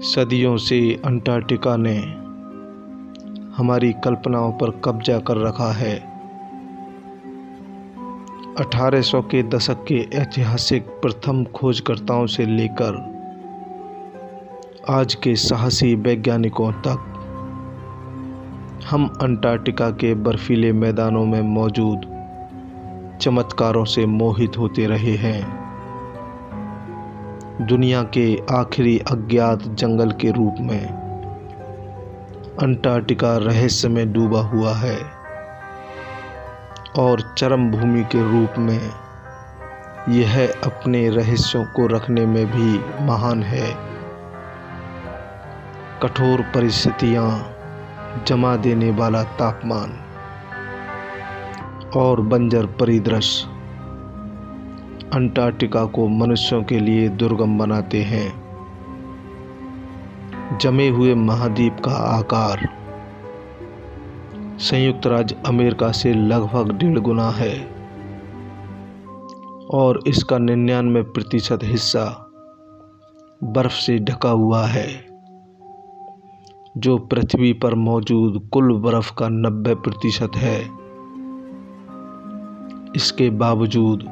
सदियों से अंटार्कटिका ने हमारी कल्पनाओं पर कब्जा कर रखा है। 1800 के दशक के ऐतिहासिक प्रथम खोजकर्ताओं से लेकर आज के साहसी वैज्ञानिकों तक हम अंटार्कटिका के बर्फीले मैदानों में मौजूद चमत्कारों से मोहित होते रहे हैं। दुनिया के आखिरी अज्ञात जंगल के रूप में अंटार्कटिका रहस्य में डूबा हुआ है और चरम भूमि के रूप में यह अपने रहस्यों को रखने में भी महान है। कठोर परिस्थितियां, जमा देने वाला तापमान और बंजर परिदृश्य अंटार्कटिका को मनुष्यों के लिए दुर्गम बनाते हैं। जमे हुए महाद्वीप का आकार संयुक्त राज्य अमेरिका से लगभग 1.5 गुना है और इसका 99% हिस्सा बर्फ से ढका हुआ है, जो पृथ्वी पर मौजूद कुल बर्फ का 90% है। इसके बावजूद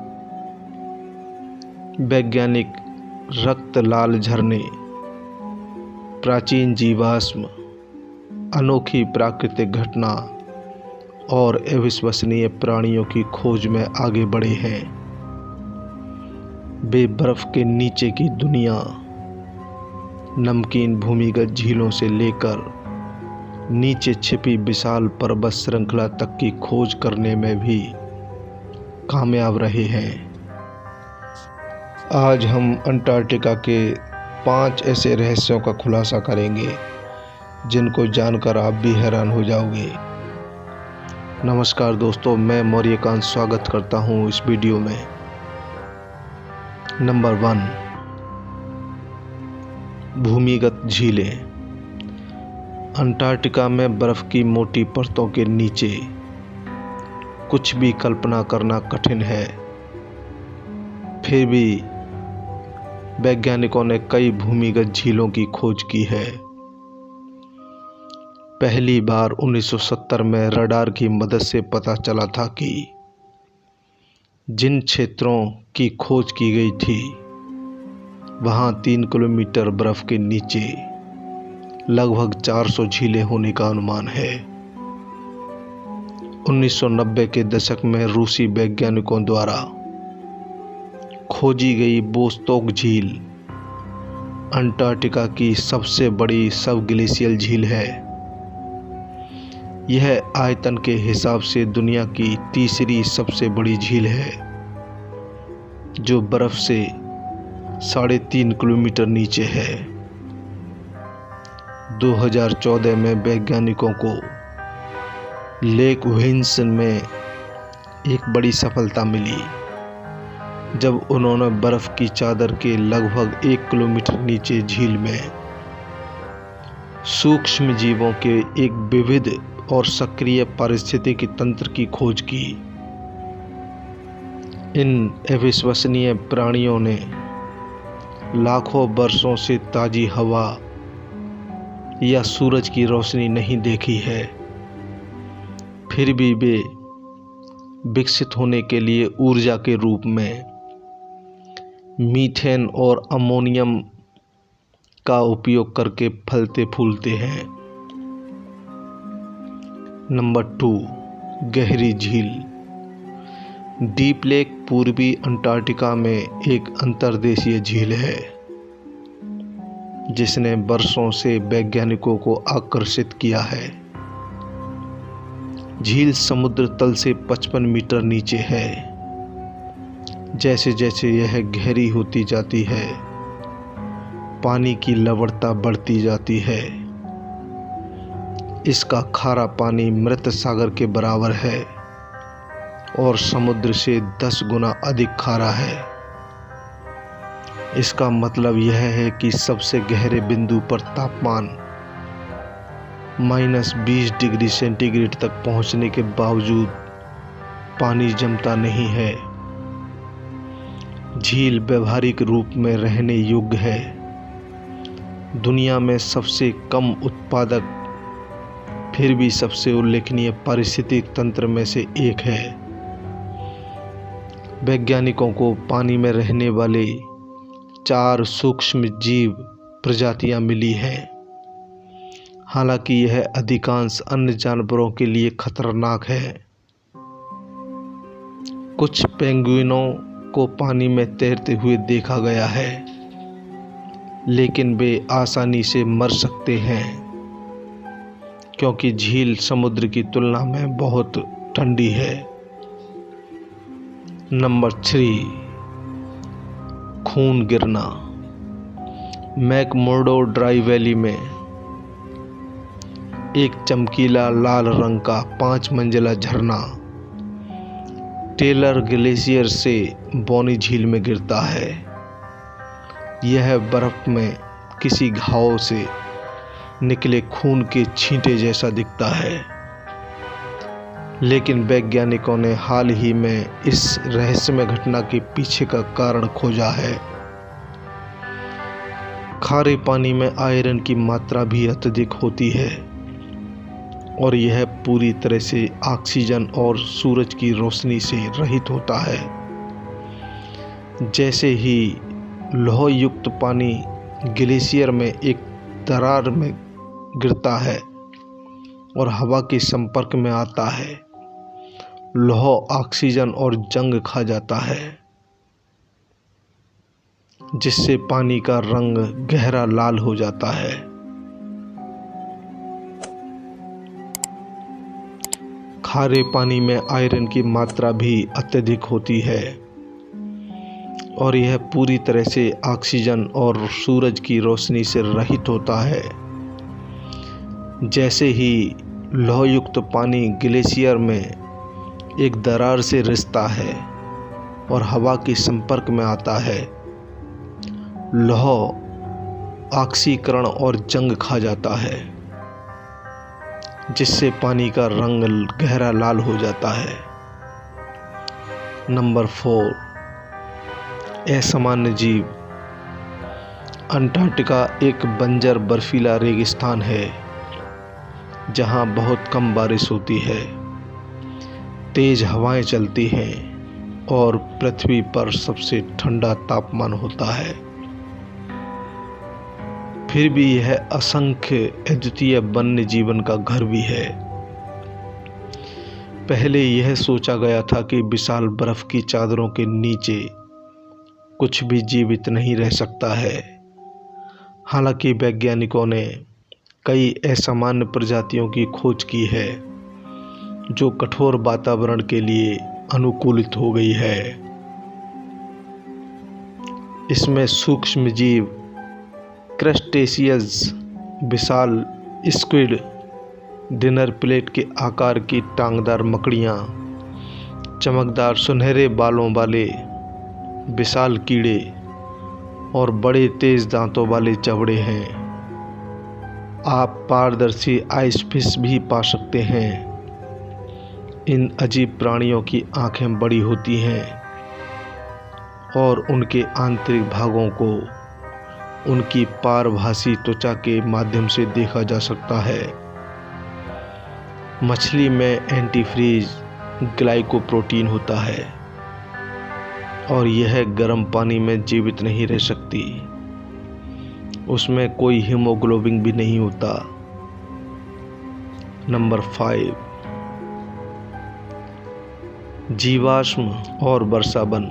वैज्ञानिक रक्त लाल झरने, प्राचीन जीवाश्म, अनोखी प्राकृतिक घटना और अविश्वसनीय प्राणियों की खोज में आगे बढ़े हैं। वे बर्फ के नीचे की दुनिया, नमकीन भूमिगत झीलों से लेकर नीचे छिपी विशाल पर्वत श्रृंखला तक की खोज करने में भी कामयाब रहे हैं। आज हम अंटार्कटिका के 5 ऐसे रहस्यों का खुलासा करेंगे जिनको जानकर आप भी हैरान हो जाओगे। नमस्कार दोस्तों, मैं मौर्यकांत स्वागत करता हूं इस वीडियो में। नंबर 1, भूमिगत झीलें। अंटार्कटिका में बर्फ की मोटी परतों के नीचे कुछ भी कल्पना करना कठिन है। फिर भी वैज्ञानिकों ने कई भूमिगत झीलों की खोज की है। पहली बार 1970 में रडार की मदद से पता चला था कि जिन क्षेत्रों की खोज की गई थी वहां 3 किलोमीटर बर्फ के नीचे लगभग 400 झीलें होने का अनुमान है। 1990 के दशक में रूसी वैज्ञानिकों द्वारा खोजी गई वोस्तोक झील अंटार्कटिका की सबसे बड़ी सब ग्लेशियल झील है। यह आयतन के हिसाब से दुनिया की तीसरी सबसे बड़ी झील है, जो बर्फ से 3.5 किलोमीटर नीचे है। 2014 में वैज्ञानिकों को लेक विन्सन में एक बड़ी सफलता मिली जब उन्होंने बर्फ की चादर के लगभग 1 किलोमीटर नीचे झील में सूक्ष्म जीवों के एक विविध और सक्रिय पारिस्थितिकी तंत्र की खोज की। इन अविश्वसनीय प्राणियों ने लाखों वर्षों से ताजी हवा या सूरज की रोशनी नहीं देखी है, फिर भी वे विकसित होने के लिए ऊर्जा के रूप में मीथेन और अमोनियम का उपयोग करके फलते फूलते हैं। नंबर 2, गहरी झील। डीप लेक पूर्वी अंटार्कटिका में एक अंतर्देशीय झील है जिसने वर्षों से वैज्ञानिकों को आकर्षित किया है। झील समुद्र तल से 55 मीटर नीचे है। जैसे जैसे यह गहरी होती जाती है, पानी की लवणता बढ़ती जाती है। इसका खारा पानी मृत सागर के बराबर है और समुद्र से 10 गुना अधिक खारा है। इसका मतलब यह है कि सबसे गहरे बिंदु पर तापमान -20 डिग्री सेंटीग्रेड तक पहुंचने के बावजूद पानी जमता नहीं है। झील व्यवहारिक रूप में रहने योग्य है दुनिया में सबसे कम उत्पादक फिर भी सबसे उल्लेखनीय पारिस्थितिक तंत्र में से एक है। वैज्ञानिकों को पानी में रहने वाले 4 सूक्ष्म जीव प्रजातियां मिली हैं। हालांकि यह अधिकांश अन्य जानवरों के लिए खतरनाक है। कुछ पेंगुइनों को पानी में तैरते हुए देखा गया है, लेकिन वे आसानी से मर सकते हैं क्योंकि झील समुद्र की तुलना में बहुत ठंडी है। नंबर 3, खून गिरना। मैकमुर्डो ड्राई वैली में एक चमकीला लाल रंग का 5 मंजिला झरना टेलर ग्लेशियर से बोनी झील में गिरता है। यह बर्फ में किसी घाव से निकले खून के छींटे जैसा दिखता है, लेकिन वैज्ञानिकों ने हाल ही में इस रहस्यमय घटना के पीछे का कारण खोजा है। खारे पानी में आयरन की मात्रा भी अत्यधिक होती है और यह पूरी तरह से ऑक्सीजन और सूरज की रोशनी से रहित होता है। जैसे ही लौह युक्त पानी ग्लेशियर में एक दरार में गिरता है और हवा के संपर्क में आता है, लौह ऑक्सीजन और जंग खा जाता है, जिससे पानी का रंग गहरा लाल हो जाता है। खारे पानी में आयरन की मात्रा भी अत्यधिक होती है और यह पूरी तरह से ऑक्सीजन और सूरज की रोशनी से रहित होता है। जैसे ही लौहयुक्त पानी ग्लेशियर में एक दरार से रिसता है और हवा के संपर्क में आता है, लौह ऑक्सीकरण और जंग खा जाता है, जिससे पानी का रंग गहरा लाल हो जाता है। नंबर 4, असामान्य जीव। अंटार्कटिका एक बंजर बर्फीला रेगिस्तान है जहां बहुत कम बारिश होती है, तेज हवाएं चलती हैं और पृथ्वी पर सबसे ठंडा तापमान होता है। फिर भी यह असंख्य अद्वितीय वन्य जीवन का घर भी है। पहले यह सोचा गया था कि विशाल बर्फ की चादरों के नीचे कुछ भी जीवित नहीं रह सकता है। हालांकि वैज्ञानिकों ने कई असामान्य प्रजातियों की खोज की है जो कठोर वातावरण के लिए अनुकूलित हो गई है। इसमें सूक्ष्म जीव, क्रस्टेशियंस, विशाल स्क्विड, डिनर प्लेट के आकार की टांगदार मकड़ियाँ, चमकदार सुनहरे बालों वाले विशाल कीड़े और बड़े तेज दांतों वाले जबड़े हैं। आप पारदर्शी आइस फिश भी पा सकते हैं। इन अजीब प्राणियों की आंखें बड़ी होती हैं और उनके आंतरिक भागों को उनकी पारभासी त्वचा के माध्यम से देखा जा सकता है। मछली में एंटीफ्रीज ग्लाइकोप्रोटीन होता है और यह गर्म पानी में जीवित नहीं रह सकती। उसमें कोई हीमोग्लोबिन भी नहीं होता। नंबर 5, जीवाश्म और वर्षावन।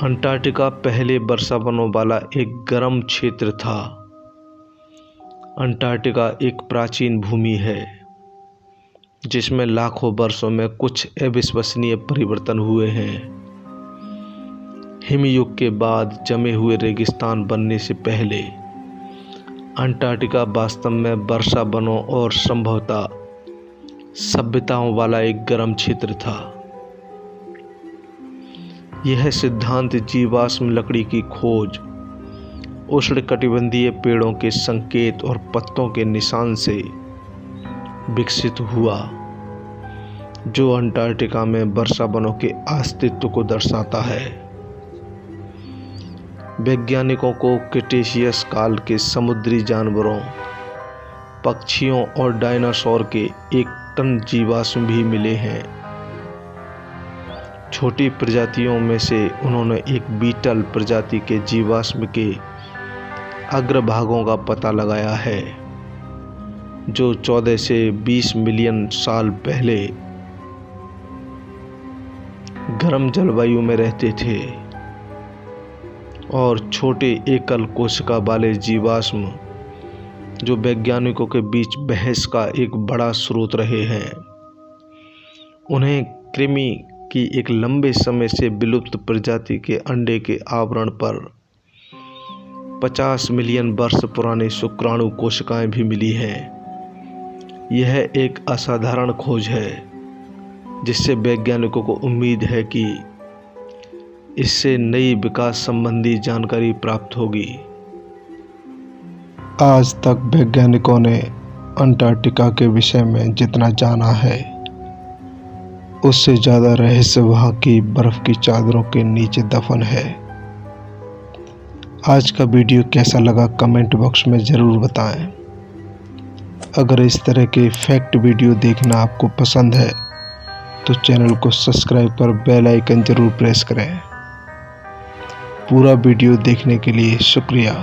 अंटार्कटिका पहले वर्षावनों वाला एक गर्म क्षेत्र था। अंटार्कटिका एक प्राचीन भूमि है जिसमें लाखों वर्षों में कुछ अविश्वसनीय परिवर्तन हुए हैं। हिमयुग के बाद जमे हुए रेगिस्तान बनने से पहले अंटार्कटिका वास्तव में वर्षावनों और संभवतः सभ्यताओं वाला एक गर्म क्षेत्र था। यह सिद्धांत जीवाश्म लकड़ी की खोज, उष्णकटिबंधीय पेड़ों के संकेत और पत्तों के निशान से विकसित हुआ, जो अंटार्कटिका में वर्षावनों के अस्तित्व को दर्शाता है। वैज्ञानिकों को क्रिटेशियस काल के समुद्री जानवरों, पक्षियों और डायनासोर के 1 टन जीवाश्म भी मिले हैं। छोटी प्रजातियों में से उन्होंने एक बीटल प्रजाति के जीवाश्म के अग्रभागों का पता लगाया है, जो 14 से 20 मिलियन साल पहले गर्म जलवायु में रहते थे और छोटे एकल कोशिका वाले जीवाश्म जो वैज्ञानिकों के बीच बहस का एक बड़ा स्रोत रहे हैं। उन्हें कृमि की एक लंबे समय से विलुप्त प्रजाति के अंडे के आवरण पर 50 मिलियन वर्ष पुरानी शुक्राणु कोशिकाएं भी मिली हैं। यह एक असाधारण खोज है जिससे वैज्ञानिकों को उम्मीद है कि इससे नई विकास संबंधी जानकारी प्राप्त होगी। आज तक वैज्ञानिकों ने अंटार्कटिका के विषय में जितना जाना है उससे ज़्यादा रहस्य वहाँ की बर्फ़ की चादरों के नीचे दफन है। आज का वीडियो कैसा लगा कमेंट बॉक्स में ज़रूर बताएं। अगर इस तरह के फैक्ट वीडियो देखना आपको पसंद है तो चैनल को सब्सक्राइब कर बेल आइकन ज़रूर प्रेस करें। पूरा वीडियो देखने के लिए शुक्रिया।